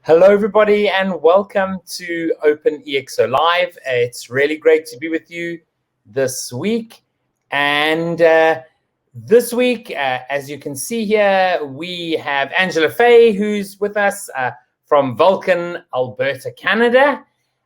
Hello, everybody, and welcome to OpenExO Live. It's really great to be with you this week. And this week, as you can see here, we have Angela Faye, who's with us from Vulcan, Alberta, Canada.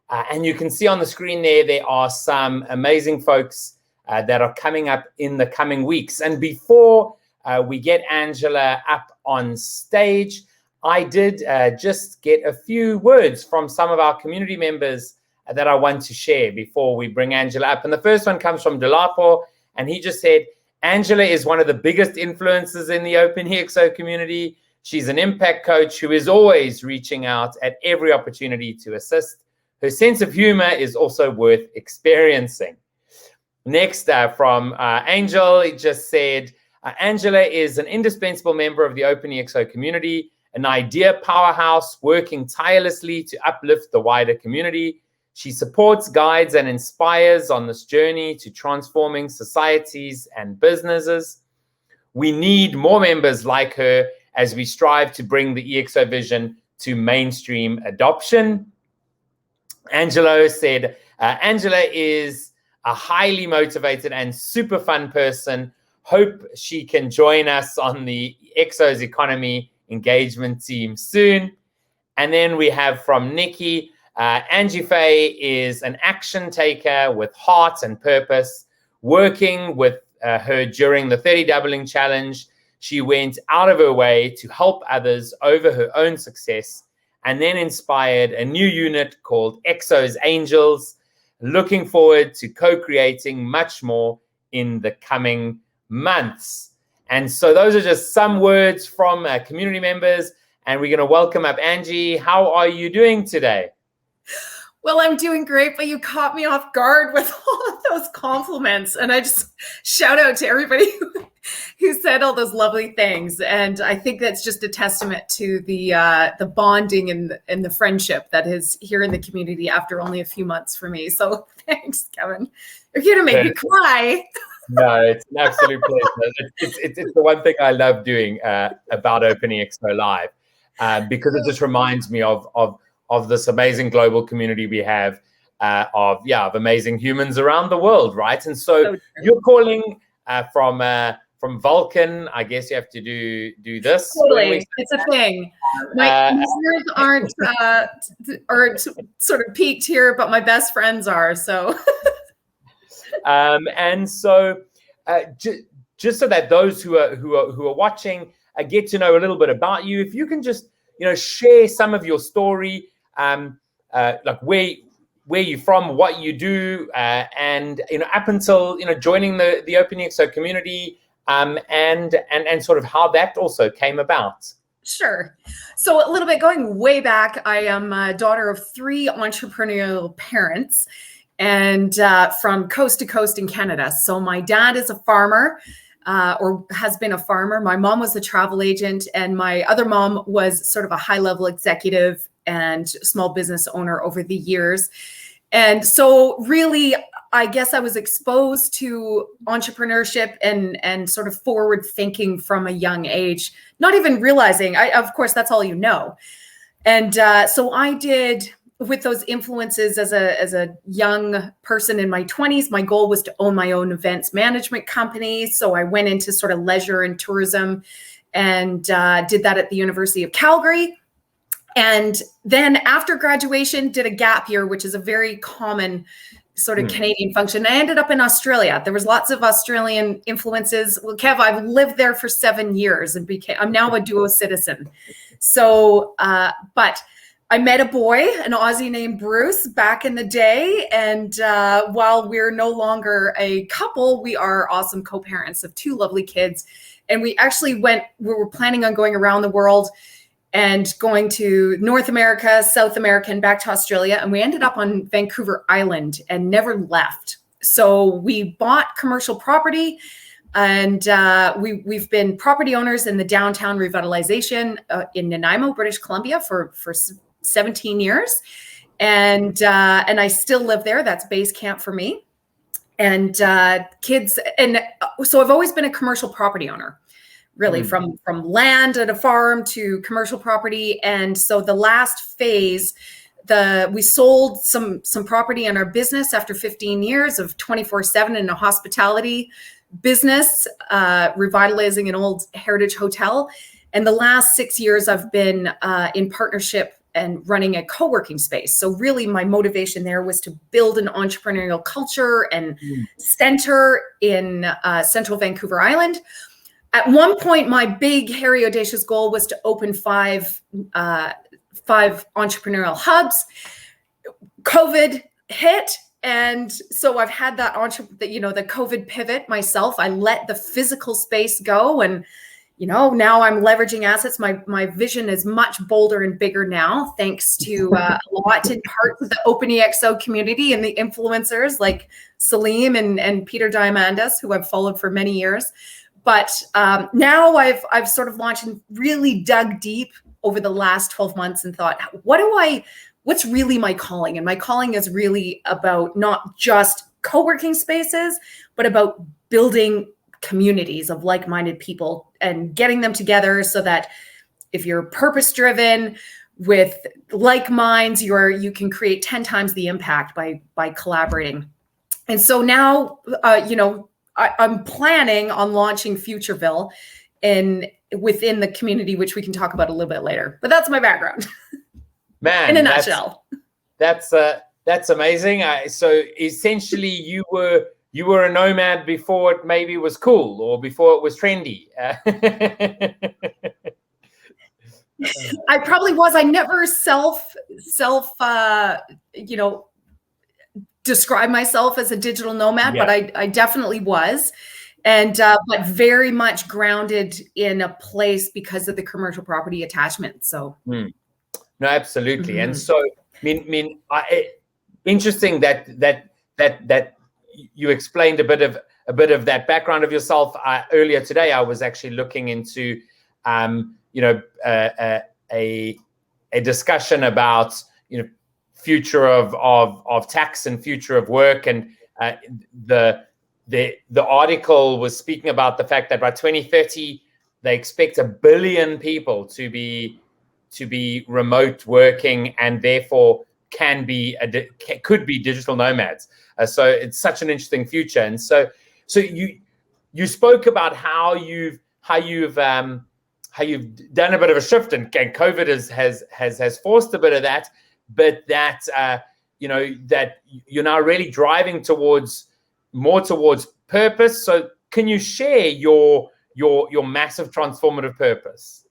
And you can see on the screen there are some amazing folks that are coming up in the coming weeks. And before we get Angela up on stage, I did just get a few words from some of our community members that I want to share before we bring Angela up. And the first one comes from Delapo, and he just said, Angela is one of the biggest influences in the OpenExO community. She's an impact coach who is always reaching out at every opportunity to assist. Her sense of humor is also worth experiencing. Next, from Angel, it just said, Angela is an indispensable member of the OpenExO community, an idea powerhouse working tirelessly to uplift the wider community. She supports, guides, and inspires on this journey to transforming societies and businesses. We need more members like her as we strive to bring the EXO vision to mainstream adoption. Angelo said, Angela is a highly motivated and super fun person. Hope she can join us on the EXO's economy engagement team soon. And then we have from Nikki, Angie Faye is an action taker with heart and purpose. Working with her during the 30 doubling challenge, she went out of her way to help others over her own success, and then inspired a new unit called EXO's Angels. Looking forward to co-creating much more in the coming months. And so those are just some words from community members, and we're going to welcome up Angie. How are you doing today? Well, I'm doing great, but you caught me off guard with all of those compliments. And I just shout out to everybody who said all those lovely things. And I think that's just a testament to the bonding and the friendship that is here in the community after only a few months for me. So thanks, Kevin. You're here to make me cry. No, it's an absolute pleasure. It's the one thing I love doing about OpenExO Live, because it just reminds me of this amazing global community we have of amazing humans around the world, right? And so you're calling from Vulcan. I guess you have to do this. Totally, it's a thing. My listeners aren't sort of peaked here, but my best friends are. So. And so, just so that those who are watching get to know a little bit about you, if you can just share some of your story, like where you're from, what you do, and up until joining the OpenExO community, and sort of how that also came about. Sure. So a little bit going way back, I am a daughter of 3 entrepreneurial parents. And from coast to coast in Canada. So my dad is a farmer, or has been a farmer. My mom was a travel agent, and my other mom was sort of a high-level executive and small business owner over the years. And so really, I guess I was exposed to entrepreneurship and sort of forward thinking from a young age, not even realizing, of course, that's all you know. And so I did... With those influences as a young person in my 20s, my goal was to own my own events management company. So I went into sort of leisure and tourism and did that at the University of Calgary. And then after graduation, did a gap year, which is a very common sort of Canadian function. I ended up in Australia. There was lots of Australian influences. Well, Kev, I've lived there for 7 years and I'm now a dual citizen. So, but I met a boy, an Aussie named Bruce, back in the day. And while we're no longer a couple, we are awesome co-parents of 2 lovely kids. And we actually we were planning on going around the world and going to North America, South America, and back to Australia. And we ended up on Vancouver Island and never left. So we bought commercial property, and we've been property owners in the downtown revitalization in Nanaimo, British Columbia for 17 years. And I still live there. That's base camp for me. And kids. And so I've always been a commercial property owner. really from land at a farm to commercial property. And so the last phase, we sold some property in our business after 15 years of 24/7 in a hospitality business, revitalizing an old heritage hotel. And the last 6 years I've been in partnership and running a co-working space. So really my motivation there was to build an entrepreneurial culture and center in central Vancouver Island. At one point, my big, hairy, audacious goal was to open five entrepreneurial hubs. COVID hit. And so I've had that, the COVID pivot myself. I let the physical space go, and now I'm leveraging assets. My vision is much bolder and bigger now, thanks to a lot in part to the OpenExO community and the influencers like Salim and Peter Diamandis, who I've followed for many years. But now I've sort of launched and really dug deep over the last 12 months and thought, what's really my calling? And my calling is really about not just co-working spaces, but about building communities of like-minded people and getting them together so that if you're purpose-driven with like minds, you can create 10 times the impact by collaborating. And so now, I'm planning on launching Futurville within the community, which we can talk about a little bit later. But that's my background, man. In a nutshell. That's amazing. So essentially, you were a nomad before it maybe was cool or before it was trendy. I probably was. I never describe myself as a digital nomad, but I definitely was. And but very much grounded in a place because of the commercial property attachment. So no, absolutely. And so interesting that you explained a bit of that background of yourself. Earlier today, I was actually looking into a discussion about future of tax and future of work, and the article was speaking about the fact that by 2030 they expect 1 billion people to be remote working, and therefore could be digital nomads. So it's such an interesting future. And so you spoke about how you've done a bit of a shift, and COVID has forced a bit of that. But that that you're now really driving more towards purpose. So can you share your massive transformative purpose?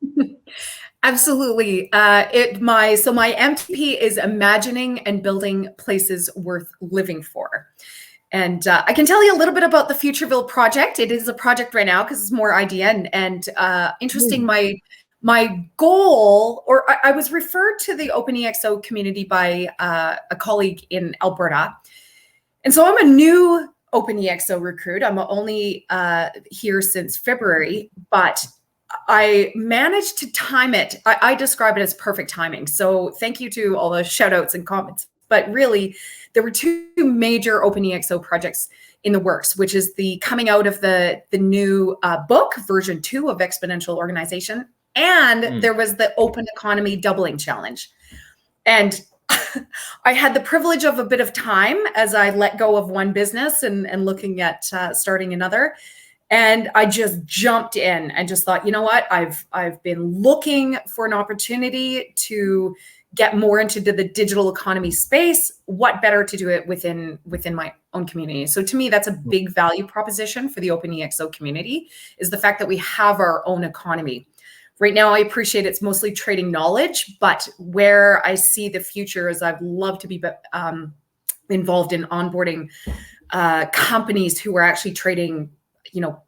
Absolutely. My MTP is imagining and building places worth living for. And I can tell you a little bit about the Futurville project. It is a project right now because it's more idea and interesting. My goal, or I was referred to the OpenExO community by a colleague in Alberta. And so I'm a new OpenExO recruit. I'm only here since February, but I managed to time it. I describe it as perfect timing. So thank you to all the shout outs and comments. But really, there were two major OpenExO projects in the works, which is the coming out of the new book, version 2 of Exponential Organization. And there was the Open Economy Doubling Challenge. And I had the privilege of a bit of time as I let go of one business and looking at starting another. And I just jumped in and just thought, you know what? I've been looking for an opportunity to get more into the digital economy space. What better to do it within my own community? So to me, that's a big value proposition for the OpenExO community, is the fact that we have our own economy. Right now, I appreciate it's mostly trading knowledge, but where I see the future is I'd love to be involved in onboarding companies who are actually trading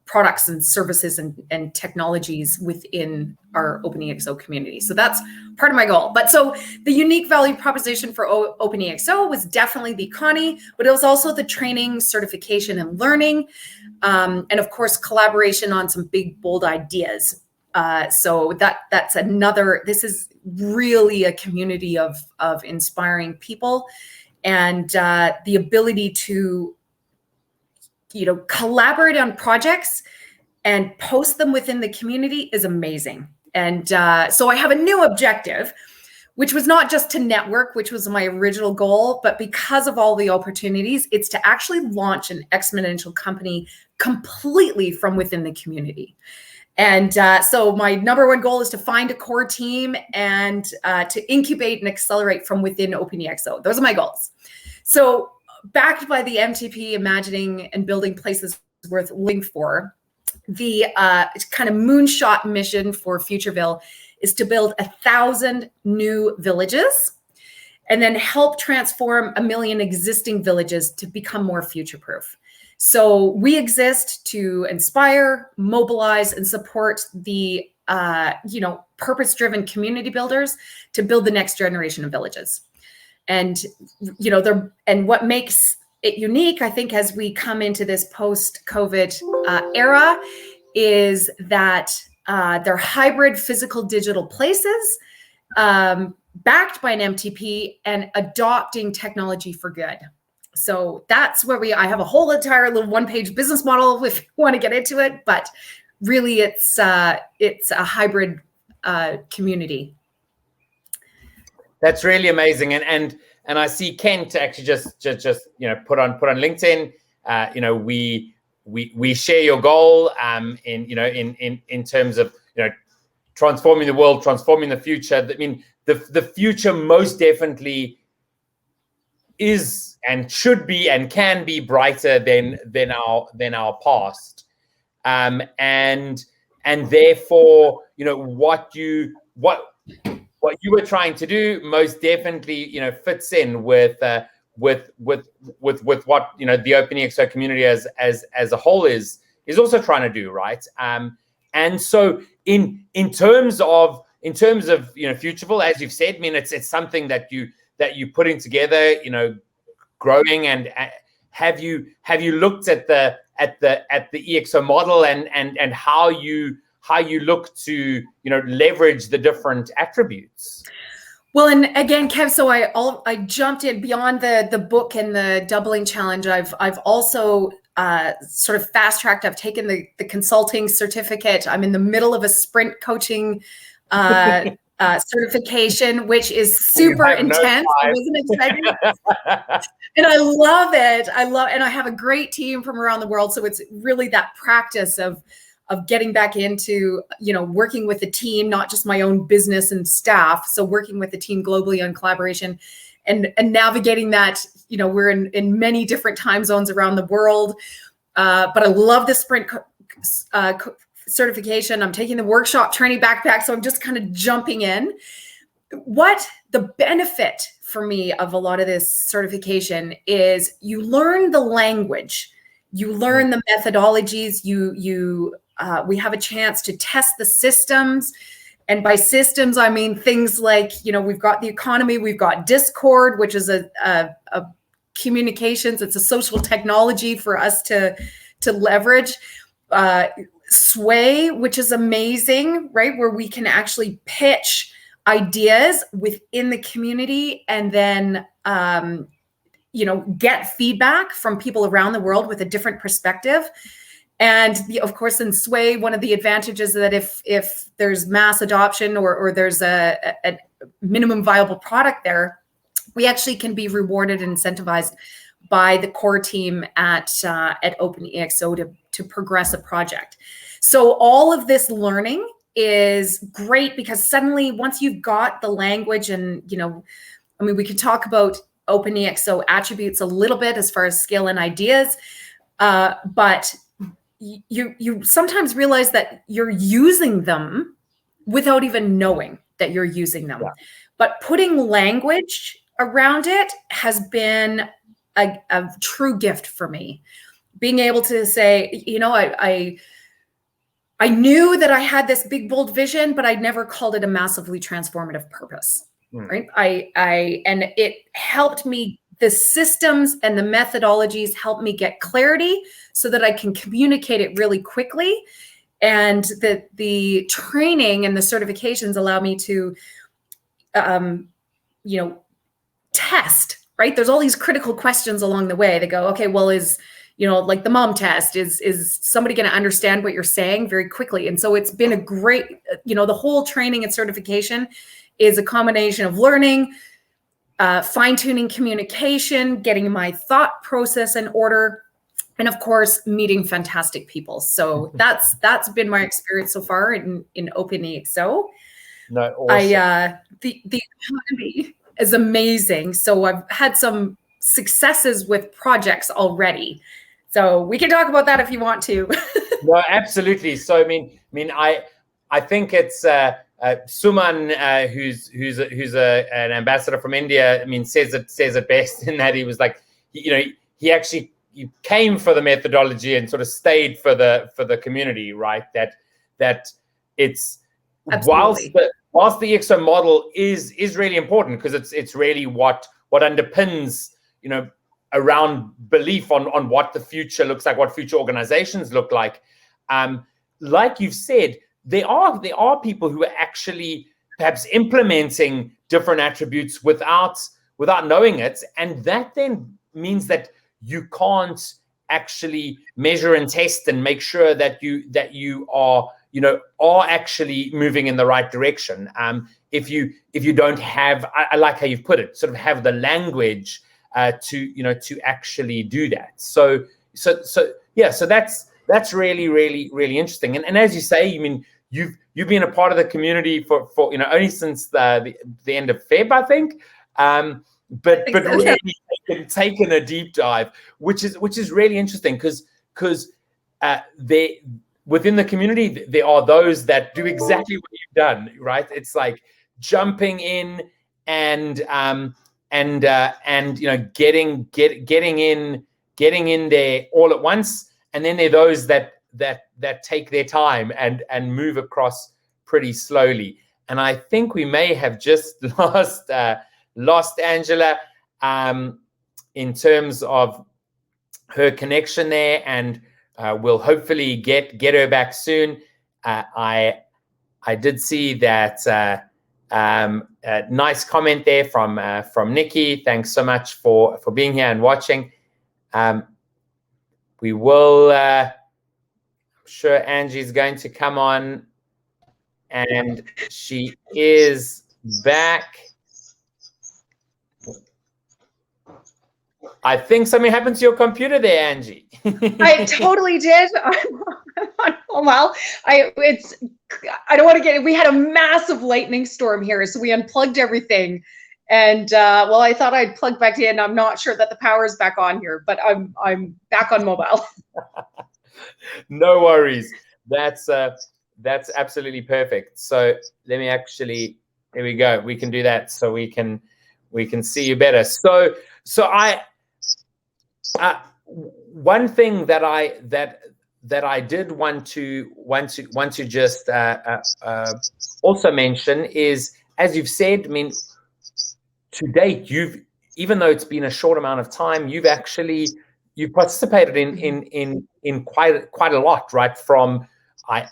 products and services and technologies within our OpenExO community. So that's part of my goal. But so the unique value proposition for OpenExO was definitely the economy, but it was also the training, certification, and learning. And of course, collaboration on some big, bold ideas. So that's another, this is really a community of inspiring people, and the ability to collaborate on projects and post them within the community is amazing. And so I have a new objective, which was not just to network, which was my original goal, but because of all the opportunities, it's to actually launch an exponential company completely from within the community. And so my number one goal is to find a core team and to incubate and accelerate from within OpenExO. Those are my goals. So backed by the MTP, imagining and building places worth living for, the kind of moonshot mission for Futurville is to build 1,000 new villages and then help transform 1 million existing villages to become more future-proof. So we exist to inspire, mobilize, and support the purpose-driven community builders to build the next generation of villages. And what makes it unique, I think, as we come into this post-COVID era, is that they're hybrid physical digital places, backed by an MTP and adopting technology for good. So that's where I have a whole entire little one-page business model if you want to get into it, but really it's a hybrid community. That's really amazing. And I see Kent actually just put on LinkedIn, we share your goal in terms of transforming the world, transforming the future. I mean, the future most definitely is and should be and can be brighter than our past, and therefore what you were trying to do most definitely fits in with what the OpenExO community as a whole is also trying to do, right? And so in terms of Futurville, as you've said, I mean it's something that you putting together, growing, and have you looked at the ExO model and how you look to leverage the different attributes? Well, and again, Kev, so I jumped in beyond the book and the doubling challenge. I've also sort of fast tracked. I've taken the consulting certificate. I'm in the middle of a sprint coaching certification, which is super intense. I wasn't expecting it. And I love it. And I have a great team from around the world. So it's really that practice of getting back into, working with a team, not just my own business and staff. So working with the team globally on collaboration and navigating that, we're in many different time zones around the world. But I love the sprint certification. I'm taking the workshop training backpack. So I'm just kind of jumping in. What the benefit for me of a lot of this certification is you learn the language, you learn the methodologies, we have a chance to test the systems. And by systems, I mean things like, we've got the economy, we've got Discord, which is a communications, it's a social technology for us to leverage. Sway, which is amazing, right? Where we can actually pitch ideas within the community and then, get feedback from people around the world with a different perspective. And of course, in Sway, one of the advantages is that if there's mass adoption or there's a minimum viable product there, we actually can be rewarded and incentivized by the core team at OpenExO to progress a project. So all of this learning is great because suddenly once you've got the language and, we can talk about OpenExO attributes a little bit as far as skill and ideas, but you sometimes realize that you're using them without even knowing that you're using them. Yeah. But putting language around it has been a true gift for me. Being able to say, I knew that I had this big, bold vision, but I never called it a massively transformative purpose, right? And it helped me, the systems and the methodologies helped me get clarity so that I can communicate it really quickly. And the training and the certifications allow me to, test, right? There's all these critical questions along the way. They go, okay, well, is you know, like the mom test, is somebody going to understand what you're saying very quickly? And so it's been a great, you know, the whole training and certification is a combination of learning, fine-tuning communication, getting my thought process in order, and of course, meeting fantastic people. So that's been my experience so far in OpenExO. No, awesome. The economy is amazing. So I've had some successes with projects already. So we can talk about that if you want to. No, absolutely. So I think it's Suman, who's an ambassador from India. I mean, says it best in that he was like, he actually came for the methodology and sort of stayed for the community, right? That it's Absolutely. whilst the ExO model is really important, because it's really what underpins, around belief on what the future looks like, what future organizations look like. Like you've said, there are people who are actually perhaps implementing different attributes without knowing it, and that then means that you can't actually measure and test and make sure that you are actually moving in the right direction. If you don't have, I like how you've put it, sort of have the language to actually do that. So that's really, really, really interesting. And as you say, I mean, you've been a part of the community for only since the end of Feb, I think. But really taken a deep dive, which is really interesting, because they within the community there are those that do exactly what you've done, right? It's like jumping in and getting in there all at once, and then there are those that take their time and move across pretty slowly. And I think we may have just lost Angela in terms of her connection there, and we'll hopefully get her back soon. I did see that a nice comment there from Nikki. Thanks so much for being here and watching. We will. I'm sure Angie's going to come on, and she is back. I think something happened to your computer there, Angie. I totally did. Well, I don't want to get it. We had a massive lightning storm here, so we unplugged everything. And well, I thought I'd plug back in. I'm not sure that the power is back on here, but I'm back on mobile. No worries. That's absolutely perfect. So let me actually, there we go. We can do that, so we can see you better. So one thing that I did want to just also mention is, as you've said, I mean, to date, even though it's been a short amount of time, you've participated in quite a lot, right? From I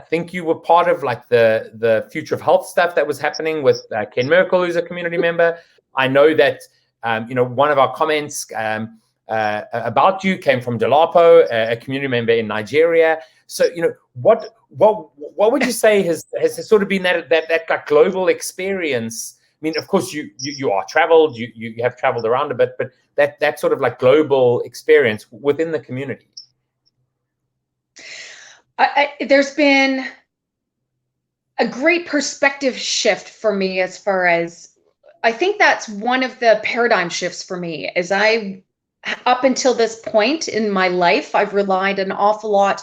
think you were part of like the Future of Health stuff that was happening with Ken Merkel, who's a community member. I know that one of our comments about you came from Delapo, a community member in Nigeria. So what would you say has sort of been that like global experience? I mean, of course you are traveled, you have traveled around a bit, but that sort of like global experience within the community. There's been a great perspective shift for me, as far as I think that's one of the paradigm shifts for me. Is up until this point in my life, I've relied an awful lot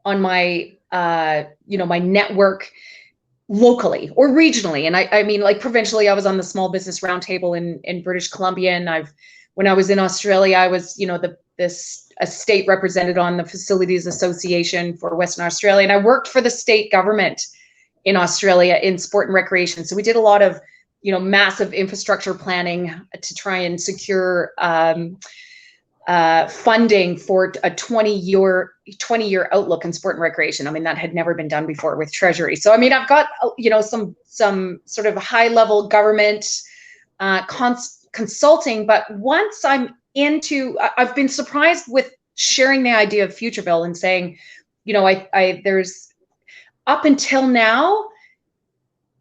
on my my network locally or regionally. And I mean, like provincially, I was on the Small Business Roundtable in British Columbia. And when I was in Australia, I was, a state represented on the Facilities Association for Western Australia. And I worked for the state government in Australia in sport and recreation. So we did a lot of, massive infrastructure planning to try and secure funding for a 20-year outlook in sport and recreation. I mean, that had never been done before with Treasury. So, I mean, I've got, some sort of high level government consulting, but once I've been surprised with sharing the idea of Futurville and saying, you know, there's up until now,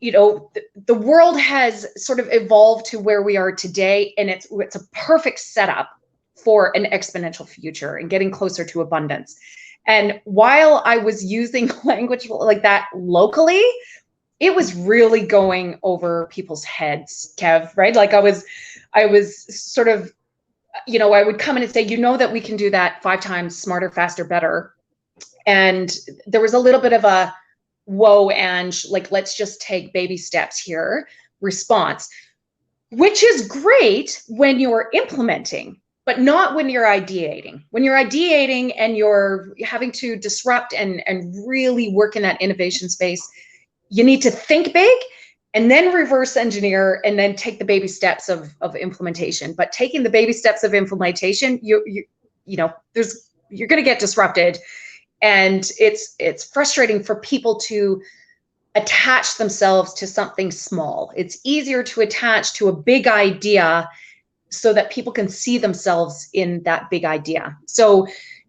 you know, the world has sort of evolved to where we are today, and it's a perfect setup for an exponential future and getting closer to abundance. And while I was using language like that locally, it was really going over people's heads, Kev, right? Like I was sort of, you know, I would come in and say, you know, that we can do that 5 times smarter, faster, better. And there was a little bit of a, whoa, Ange, like, let's just take baby steps here response, which is great when you're implementing, but not when you're ideating. When you're ideating and you're having to disrupt and really work in that innovation space, you need to think big and then reverse engineer and then take the baby steps of implementation. But taking the baby steps of implementation, you know, you're going to get disrupted. And it's frustrating for people to attach themselves to something small. It's easier to attach to a big idea so that people can see themselves in that big idea. So,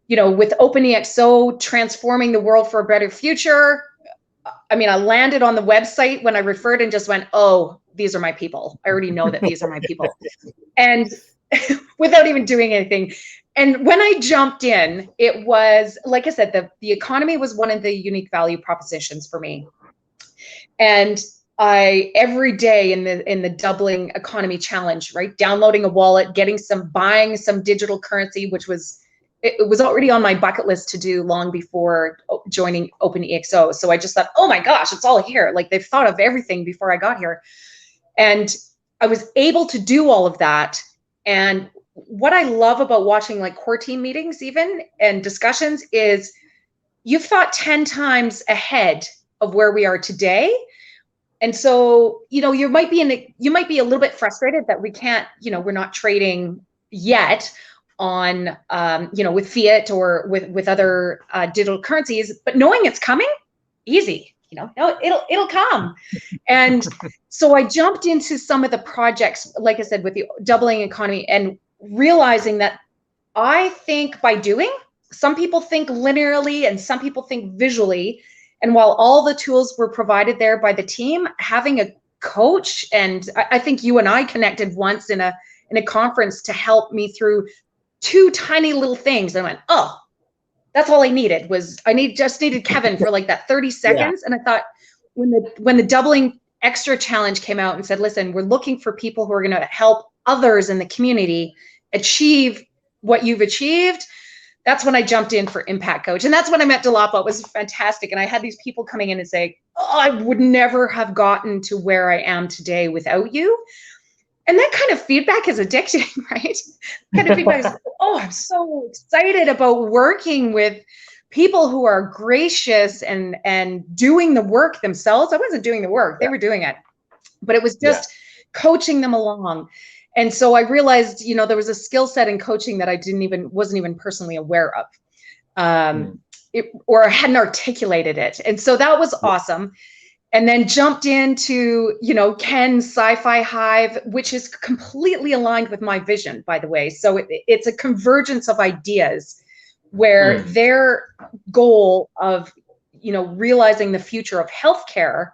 you know, with OpenExO transforming the world for a better future, I mean, I landed on the website when I referred and just went, oh, these are my people. I already know that these are my people. And without even doing anything. And when I jumped in, it was, like I said, the economy was one of the unique value propositions for me. And I, every day in the doubling economy challenge, right, downloading a wallet, buying some digital currency, which was, it was already on my bucket list to do long before joining OpenExO. So I just thought, oh my gosh, it's all here. Like, they've thought of everything before I got here. And I was able to do all of that. And what I love about watching like core team meetings even and discussions is you've thought 10 times ahead of where we are today. And so, you know, you might be a little bit frustrated that we can't, you know, we're not trading yet on, you know, with fiat or with other digital currencies, but knowing it's coming, easy, you know, it'll come. And so I jumped into some of the projects, like I said, with the doubling economy and realizing that I think by doing, some people think linearly and some people think visually. And while all the tools were provided there by the team, having a coach, and I think you and I connected once in a conference to help me through 2 tiny little things. I went, oh, that's all I needed was just needed Kevin for like that 30 seconds. Yeah. And I thought when the doubling extra challenge came out and said, listen, we're looking for people who are going to help others in the community achieve what you've achieved. That's when I jumped in for Impact Coach. And that's when I met Delapa. It was fantastic. And I had these people coming in and say, oh, I would never have gotten to where I am today without you. And that kind of feedback is addicting, right? Kind of feedback is, oh, I'm so excited about working with people who are gracious and doing the work themselves. I wasn't doing the work, they were doing it. But it was just coaching them along. And so I realized, you know, there was a skill set in coaching that I wasn't even personally aware of, or hadn't articulated it. And so that was awesome. And then jumped into, you know, Ken's Sci-Fi Hive, which is completely aligned with my vision, by the way. So it's a convergence of ideas where their goal of, you know, realizing the future of healthcare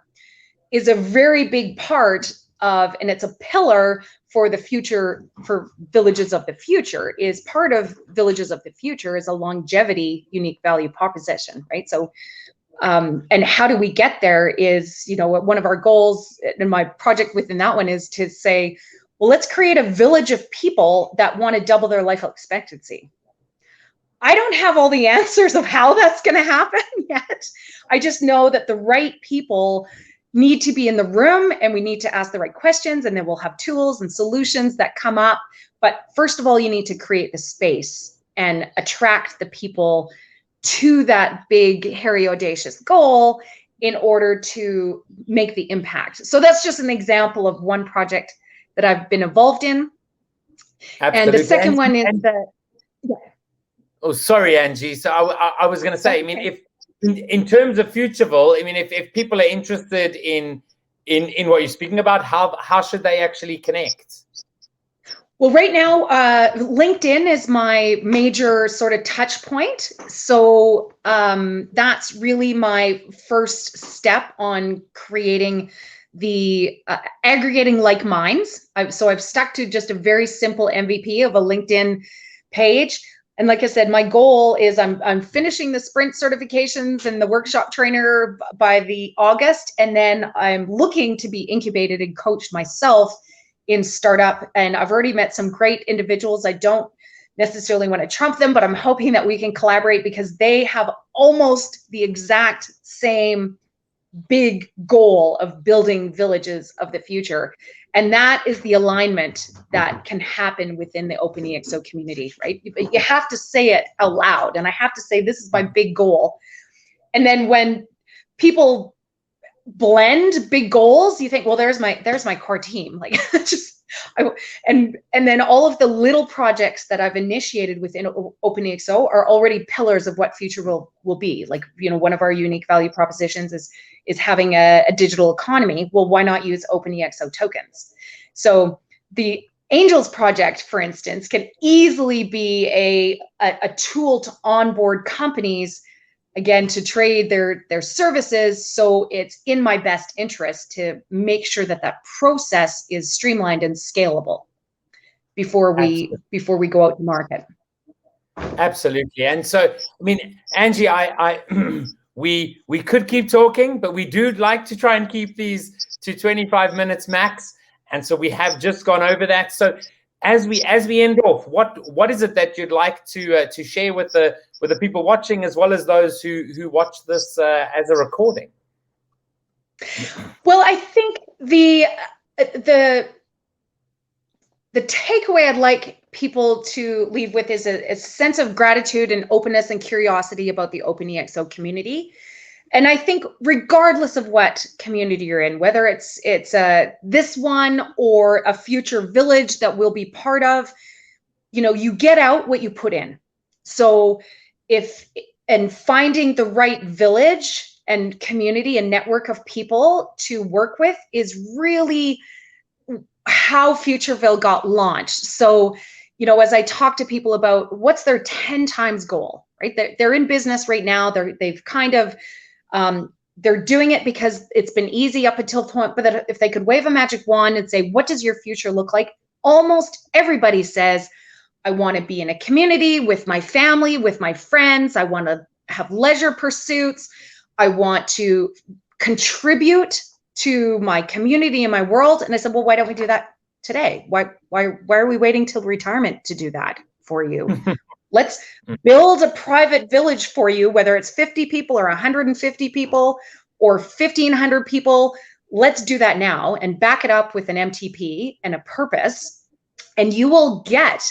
is a very big part of, and it's a pillar for the future, for Villages of the Future. Is part of Villages of the Future is a longevity unique value proposition, right? So, and how do we get there is, you know, one of our goals in my project within that one is to say, well, let's create a village of people that want to double their life expectancy. I don't have all the answers of how that's going to happen yet. I just know that the right people need to be in the room and we need to ask the right questions, and then we'll have tools and solutions that come up. But first of all, you need to create the space and attract the people to that big, hairy, audacious goal in order to make the impact. So that's just an example of one project that I've been involved in. Absolutely. And the second one is the... Yeah. Oh, sorry, Angie. So I was going to say, I mean, if in terms of Futurville, I mean, if people are interested in what you're speaking about, how should they actually connect? Well, right now, LinkedIn is my major sort of touch point. So that's really my first step on creating the aggregating like minds. So I've stuck to just a very simple MVP of a LinkedIn page. And like I said, my goal is I'm finishing the sprint certifications and the workshop trainer by the August. And then I'm looking to be incubated and coached myself in startup. And I've already met some great individuals. I don't necessarily want to trump them, but I'm hoping that we can collaborate because they have almost the exact same big goal of building villages of the future. And that is the alignment that can happen within the OpenExO community, right? You have to say it out loud. And I have to say, this is my big goal. And then when people blend big goals, you think, well, there's my core team. Like and then all of the little projects that I've initiated within OpenExO are already pillars of what Futurville will be. Like, one of our unique value propositions is having a digital economy. Well, why not use OpenExO tokens? So the Angels project, for instance, can easily be a tool to onboard companies, again, to trade their services. So it's in my best interest to make sure that process is streamlined and scalable before we go out to market. Absolutely. And so, I mean, Angie, we could keep talking, but we do like to try and keep these to 25 minutes max. And so we have just gone over that. So as we end off, what is it that you'd like to share with the people watching, as well as those who watch this as a recording? Well, I think the takeaway I'd like people to leave with is a sense of gratitude and openness and curiosity about the OpenExO community. And I think regardless of what community you're in, whether it's this one or a future village that we'll be part of, you get out what you put in. So finding the right village and community and network of people to work with is really how Futurville got launched. So, as I talk to people about what's their 10 times goal, right? They're in business right now. They've kind of, they're doing it because it's been easy up until the point, but if they could wave a magic wand and say, what does your future look like? Almost everybody says, I want to be in a community with my family, with my friends. I want to have leisure pursuits. I want to contribute to my community and my world. And I said, well, why don't we do that today? Why are we waiting till retirement to do that for you? Let's build a private village for you, whether it's 50 people or 150 people or 1,500 people. Let's do that now and back it up with an MTP and a purpose. And you will get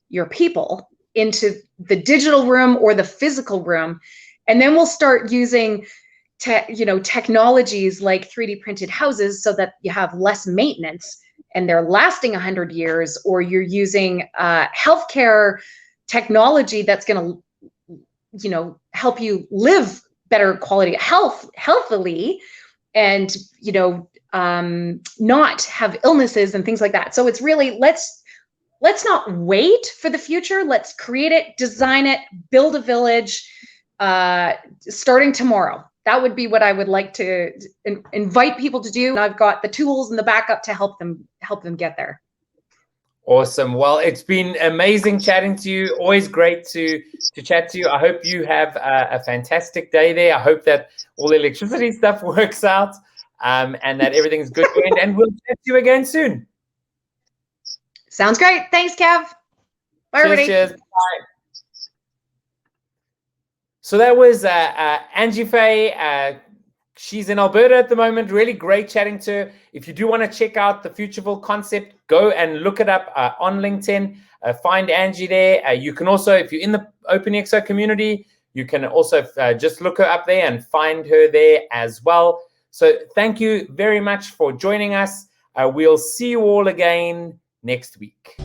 your people into the digital room or the physical room. And then we'll start using technologies like 3D printed houses so that you have less maintenance and they're lasting 100 years, or you're using healthcare technology that's going to, help you live better quality healthily and, not have illnesses and things like that. So it's really, let's not wait for the future. Let's create it, design it, build a village, starting tomorrow. That would be what I would like to invite people to do. And I've got the tools and the backup to help them get there. Awesome. Well, it's been amazing chatting to you. Always great to chat to you. I hope you have a fantastic day there. I hope that all the electricity stuff works out and that everything's good. And we'll chat to you again soon. Sounds great. Thanks, Kev. Bye, everybody. Cheers. Bye. So that was Angela Faye. She's in Alberta at the moment. Really great chatting to her. If you do want to check out the Futurville concept, go and look it up on LinkedIn. Find Angie there. You can also, if you're in the OpenExO community, you can also just look her up there and find her there as well. So thank you very much for joining us. We'll see you all again next week.